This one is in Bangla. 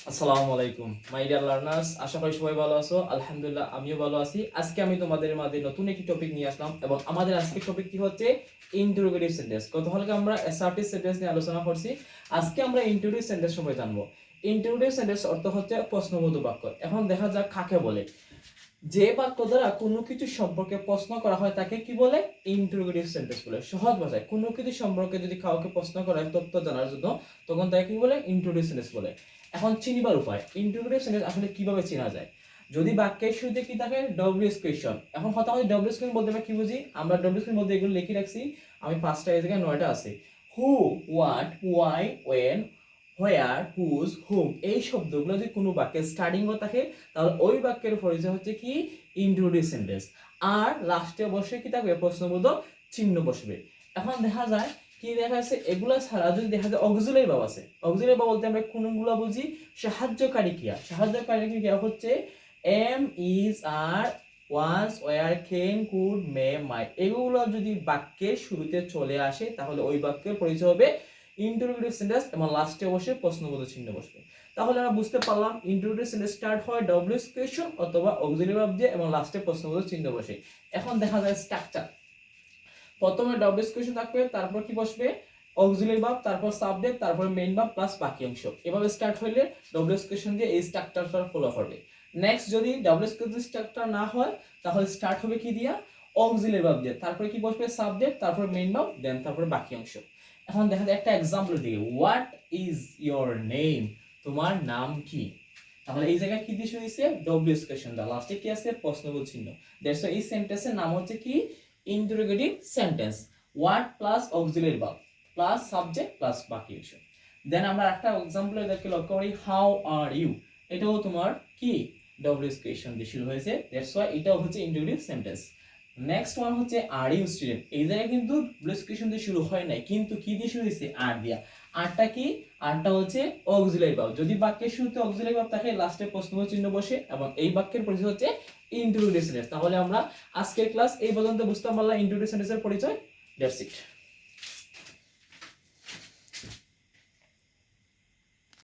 আসসালামু আলাইকুম মাই ডিয়ার লার্নার্স, আশা করি সবাই ভালো আছো। আলহামদুলিল্লাহ আমিও ভালো আছি। আজকে আমি তোমাদের মাঝে নতুন একটি টপিক নিয়ে আসলাম এবং আমাদের আজকের টপিকটি হচ্ছে ইন্টারোগেটিভ সেন্টেন্স। গতকালকে আমরা অ্যাসার্টিভ সেন্টেন্স নিয়ে আলোচনা করছি। আজকে আমরা ইন্টারোগেটিভ সেন্টেন্স সম্পর্কে জানবো। ইন্টারোগেটিভ সেন্টেন্স অর্থ হচ্ছে প্রশ্নবোধক বাক্য। এখন দেখা যাক কাকে বলে। যে বাক্য দ্বারা কোনো কিছু সম্পর্কে প্রশ্ন করা হয় তাকে কি বলে? ইন্টারোগেটিভ সেন্টেন্স বলে। সহজ ভাষায় কোনো কিছু সম্পর্কে যদি কাউকে প্রশ্ন করা হয় তথ্য জানার জন্য, তখন তাকে কি বলে? ইন্টারোগেটিভ সেন্টেন্স বলে। এখন চিনিবার উপায়, ইন্টারোগেটিভ সেন্টেন্স আসলে কিভাবে চেনা যায়? যদি বাক্যের শুরুতে কি থাকে? WH question. এখন কথা হয় ডব্লিউএস কোয়েশ্চন বলতে আমরা কি বুঝি? আমরা ডব্লিউএস কোয়েশ্চন বলতে এগুলো লিখে রাখছি। আমি 5টা এই জায়গায় 9টা আছে। Who, what, why, when, where, whose, whom, এই শব্দগুলো যদি কোনো বাক্যের স্টার্টিং এ থাকে তাহলে ওই বাক্যের পরিচয় হচ্ছে কি? Interrogative sentence. আর লাস্টে অবশ্যই কি থাকবে? প্রশ্নবোধক চিহ্ন বসবে। এখন দেখা যায় কি দেখা যাচ্ছে, এগুলা ছাড়া যদি দেখা যায় অক্সিলারি ভার্ব আছে। অক্সিলারি ভার্ব বলতে আমরা কোনগুলো বুঝি? সাহায্যকারী ক্রিয়া। সাহায্যকারী ক্রিয়া হচ্ছে am, is, are, was, were, can, could, may, might. এগুলো যদি বাক্যের শুরুতে চলে আসে তাহলে ওই বাক্যের পরিচয় হবে ইন্টারোগেটিভ সেন্টেন্স এবং লাস্টে অবশ্যই প্রশ্নবোধক চিহ্ন বসবে। তাহলে আমরা বুঝতে পারলাম ইন্টারোগেটিভ সেন্টেন্স স্টার্ট হয় ডব্লিউএস কোয়েশ্চন অথবা অক্সিলারি ভার্ব দিয়ে এবং লাস্টে প্রশ্নবোধক চিহ্ন বসে। এখন দেখা যায় স্ট্রাকচার। প্রথমে ডব্লিউএস কোয়েশ্চন থাকবে, তারপর কি বসবে? অক্সিলারি ভার্ব, তারপর সাবজেক্ট, তারপর মেইন ভার্ব প্লাস বাকি অংশ। এভাবে স্টার্ট হইলে ডব্লিউএস কোয়েশ্চন দিয়ে এই স্ট্রাকচারটা ফলো করবে। নেক্সট যদি ডব্লিউএস কোয়েশ্চন স্ট্রাকচার না হয় তাহলে স্টার্ট হবে কি দিয়া? অক্সিলারি ভার্ব দিয়ে, তারপরে কি বসবে? সাবজেক্ট, তারপর মেইন ভার্ব, দেন তারপর বাকি অংশ। এখন দেখা যায় একটা एग्जांपल দিকে, হোয়াট ইজ ইওর নেম? তোমার নাম কি? তাহলে এই জায়গায় কি দিয়ে শুরু হইছে? ডব্লিউএস কোয়েশ্চন দা, লাস্টে কি আছে? প্রশ্নবোধক চিহ্ন। দ্যাটস এই সেন্টেন্সের নাম হচ্ছে কি? Interrogative sentence. What plus auxiliary verb plus subject plus বাকি অংশ। দেন আমরা একটা एग्जांपल এদেরকে লক্ষ্য করি, হাউ আর ইউ? এটাও তোমার কি? ডব্লিউএস কোয়েশ্চন দিয়ে শুরু হয়েছে। দ্যাটস ওয়াই এটাও হচ্ছে ইন্টারোগেটিভ সেন্টেন্স। নেক্সট ওয়ান হচ্ছে আর ইউ স্টুডেন্ট? এই জায়গায় কিন্তু ডব্লিউএস কোয়েশ্চন দিয়ে শুরু হয় নাই, কিন্তু কি দিয়ে শুরু হয়েছে? আর দিয়া। আরটা কি? আরটা হচ্ছে অক্সিলারি ভার্ব। যদি বাক্যের শুরুতে অক্সিলারি ভার্ব থাকে লাস্টে প্রশ্নবোধক চিহ্ন বসে এবং এই বাক্যের পরিচয় হচ্ছে ইন্টারোগেটিভ সেন্টেন্স। তাহলে আমরা আজকের ক্লাস এই পর্যন্ত বুঝতে পারলাম ইন্টারোগেটিভ সেন্টেন্সের পরিচয়। That's it.